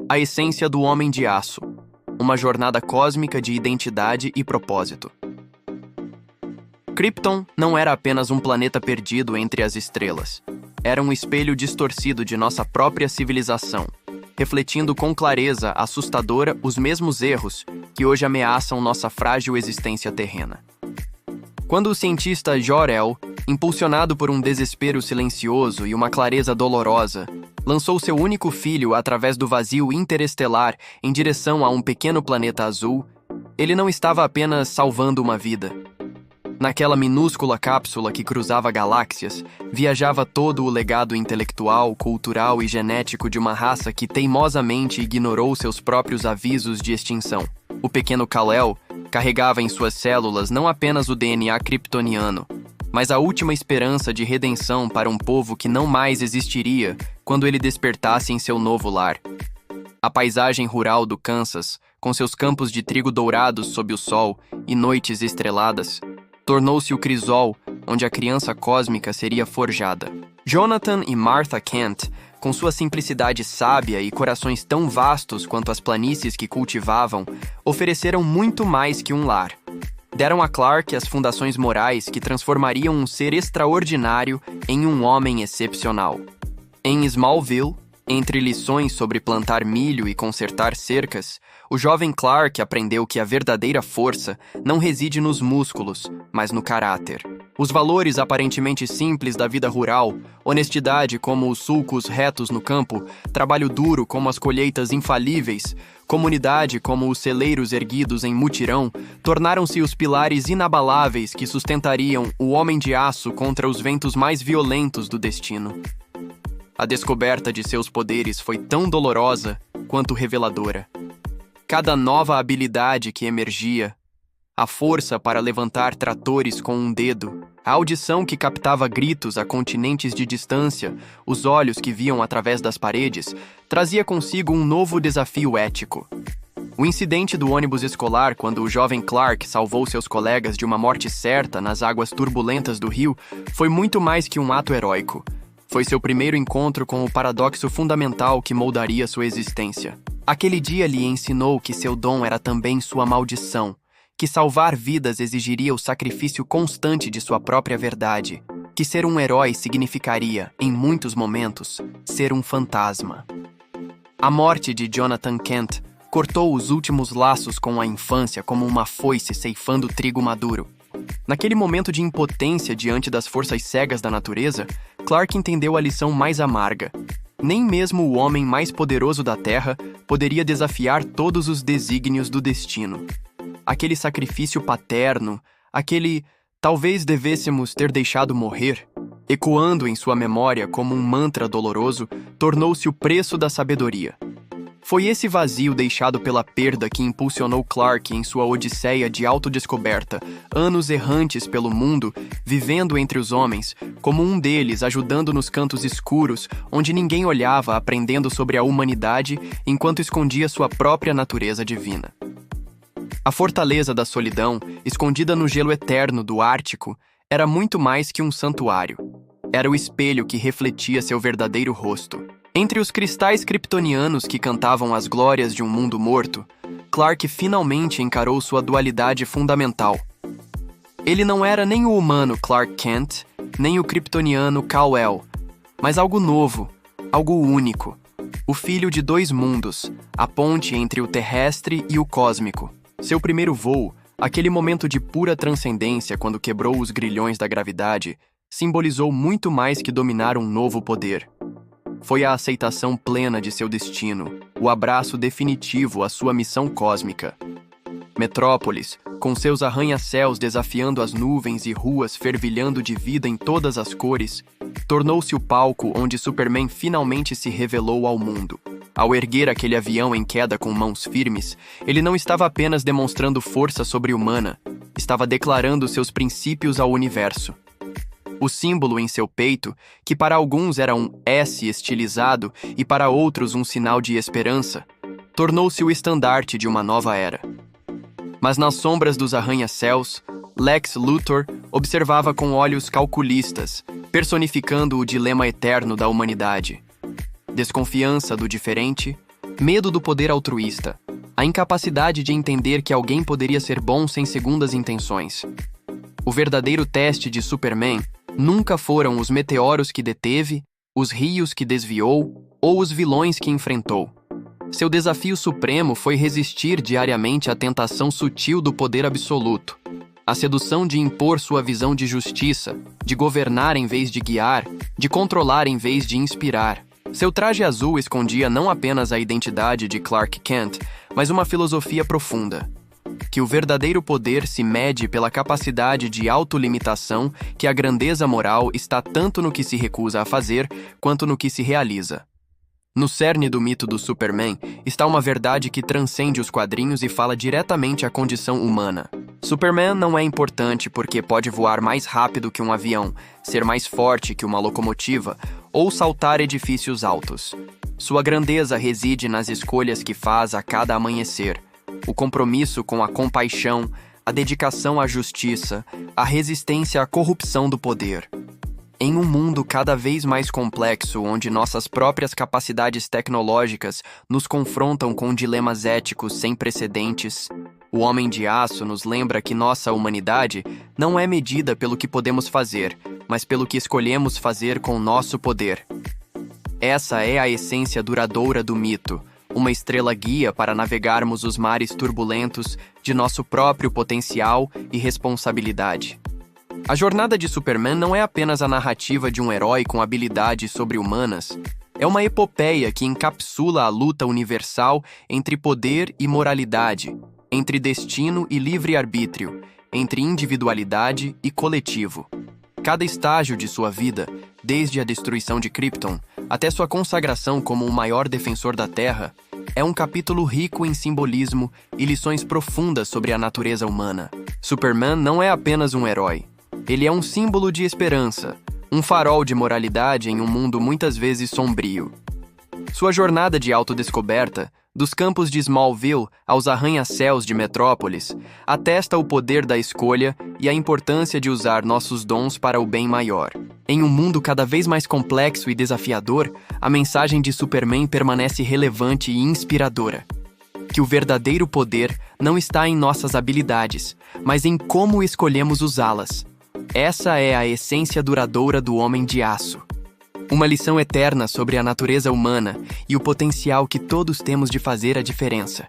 A essência do Homem de Aço. Uma jornada cósmica de identidade e propósito. Krypton não era apenas um planeta perdido entre as estrelas. Era um espelho distorcido de nossa própria civilização, refletindo com clareza assustadora os mesmos erros que hoje ameaçam nossa frágil existência terrena. Quando o cientista Jor-El, impulsionado por um desespero silencioso e uma clareza dolorosa, lançou seu único filho através do vazio interestelar em direção a um pequeno planeta azul, ele não estava apenas salvando uma vida. Naquela minúscula cápsula que cruzava galáxias, viajava todo o legado intelectual, cultural e genético de uma raça que teimosamente ignorou seus próprios avisos de extinção. O pequeno Kal-El carregava em suas células não apenas o DNA kryptoniano, mas a última esperança de redenção para um povo que não mais existiria quando ele despertasse em seu novo lar. A paisagem rural do Kansas, com seus campos de trigo dourados sob o sol e noites estreladas, tornou-se o crisol onde a criança cósmica seria forjada. Jonathan e Martha Kent, com sua simplicidade sábia e corações tão vastos quanto as planícies que cultivavam, ofereceram muito mais que um lar. Deram a Clark as fundações morais que transformariam um ser extraordinário em um homem excepcional. Em Smallville, entre lições sobre plantar milho e consertar cercas, o jovem Clark aprendeu que a verdadeira força não reside nos músculos, mas no caráter. Os valores aparentemente simples da vida rural, honestidade como os sulcos retos no campo, trabalho duro como as colheitas infalíveis, comunidade como os celeiros erguidos em mutirão, tornaram-se os pilares inabaláveis que sustentariam o Homem de Aço contra os ventos mais violentos do destino. A descoberta de seus poderes foi tão dolorosa quanto reveladora. Cada nova habilidade que emergia, a força para levantar tratores com um dedo, a audição que captava gritos a continentes de distância, os olhos que viam através das paredes, trazia consigo um novo desafio ético. O incidente do ônibus escolar, quando o jovem Clark salvou seus colegas de uma morte certa nas águas turbulentas do rio, foi muito mais que um ato heróico. Foi seu primeiro encontro com o paradoxo fundamental que moldaria sua existência. Aquele dia lhe ensinou que seu dom era também sua maldição, que salvar vidas exigiria o sacrifício constante de sua própria verdade, que ser um herói significaria, em muitos momentos, ser um fantasma. A morte de Jonathan Kent cortou os últimos laços com a infância como uma foice ceifando trigo maduro. Naquele momento de impotência diante das forças cegas da natureza, Clark entendeu a lição mais amarga. Nem mesmo o homem mais poderoso da Terra poderia desafiar todos os desígnios do destino. Aquele sacrifício paterno, aquele talvez devêssemos ter deixado morrer, ecoando em sua memória como um mantra doloroso, tornou-se o preço da sabedoria. Foi esse vazio deixado pela perda que impulsionou Clark em sua odisseia de autodescoberta, anos errantes pelo mundo, vivendo entre os homens, como um deles ajudando nos cantos escuros, onde ninguém olhava, aprendendo sobre a humanidade, enquanto escondia sua própria natureza divina. A fortaleza da solidão, escondida no gelo eterno do Ártico, era muito mais que um santuário. Era o espelho que refletia seu verdadeiro rosto. Entre os cristais kryptonianos que cantavam as glórias de um mundo morto, Clark finalmente encarou sua dualidade fundamental. Ele não era nem o humano Clark Kent, nem o kryptoniano Kal-El, mas algo novo, algo único, o filho de dois mundos, a ponte entre o terrestre e o cósmico. Seu primeiro voo, aquele momento de pura transcendência quando quebrou os grilhões da gravidade, simbolizou muito mais que dominar um novo poder. Foi a aceitação plena de seu destino, o abraço definitivo à sua missão cósmica. Metrópolis, com seus arranha-céus desafiando as nuvens e ruas fervilhando de vida em todas as cores, tornou-se o palco onde Superman finalmente se revelou ao mundo. Ao erguer aquele avião em queda com mãos firmes, ele não estava apenas demonstrando força sobre-humana, estava declarando seus princípios ao universo. O símbolo em seu peito, que para alguns era um S estilizado e para outros um sinal de esperança, tornou-se o estandarte de uma nova era. Mas nas sombras dos arranha-céus, Lex Luthor observava com olhos calculistas, personificando o dilema eterno da humanidade. Desconfiança do diferente, Medo do poder altruísta. A incapacidade de entender que alguém poderia ser bom sem segundas intenções. O verdadeiro teste de Superman nunca foram os meteoros que deteve, os rios que desviou ou os vilões que enfrentou. Seu desafio supremo foi resistir diariamente à tentação sutil do poder absoluto. A sedução de impor sua visão de justiça, de governar em vez de guiar, de controlar em vez de inspirar. Seu traje azul escondia não apenas a identidade de Clark Kent, mas uma filosofia profunda. Que o verdadeiro poder se mede pela capacidade de autolimitação, que a grandeza moral está tanto no que se recusa a fazer, quanto no que se realiza. No cerne do mito do Superman está uma verdade que transcende os quadrinhos e fala diretamente à condição humana. Superman não é importante porque pode voar mais rápido que um avião, ser mais forte que uma locomotiva ou saltar edifícios altos. Sua grandeza reside nas escolhas que faz a cada amanhecer, o compromisso com a compaixão, a dedicação à justiça, a resistência à corrupção do poder. Em um mundo cada vez mais complexo, onde nossas próprias capacidades tecnológicas nos confrontam com dilemas éticos sem precedentes, o Homem de Aço nos lembra que nossa humanidade não é medida pelo que podemos fazer, mas pelo que escolhemos fazer com nosso poder. Essa é a essência duradoura do mito, uma estrela guia para navegarmos os mares turbulentos de nosso próprio potencial e responsabilidade. A jornada de Superman não é apenas a narrativa de um herói com habilidades sobre-humanas. É uma epopeia que encapsula a luta universal entre poder e moralidade, entre destino e livre-arbítrio, entre individualidade e coletivo. Cada estágio de sua vida, desde a destruição de Krypton até sua consagração como o maior defensor da Terra, é um capítulo rico em simbolismo e lições profundas sobre a natureza humana. Superman não é apenas um herói. Ele é um símbolo de esperança, um farol de moralidade em um mundo muitas vezes sombrio. Sua jornada de autodescoberta, dos campos de Smallville aos arranha-céus de Metrópolis, atesta o poder da escolha e a importância de usar nossos dons para o bem maior. Em um mundo cada vez mais complexo e desafiador, a mensagem de Superman permanece relevante e inspiradora. Que o verdadeiro poder não está em nossas habilidades, mas em como escolhemos usá-las. Essa é a essência duradoura do Homem de Aço. Uma lição eterna sobre a natureza humana e o potencial que todos temos de fazer a diferença.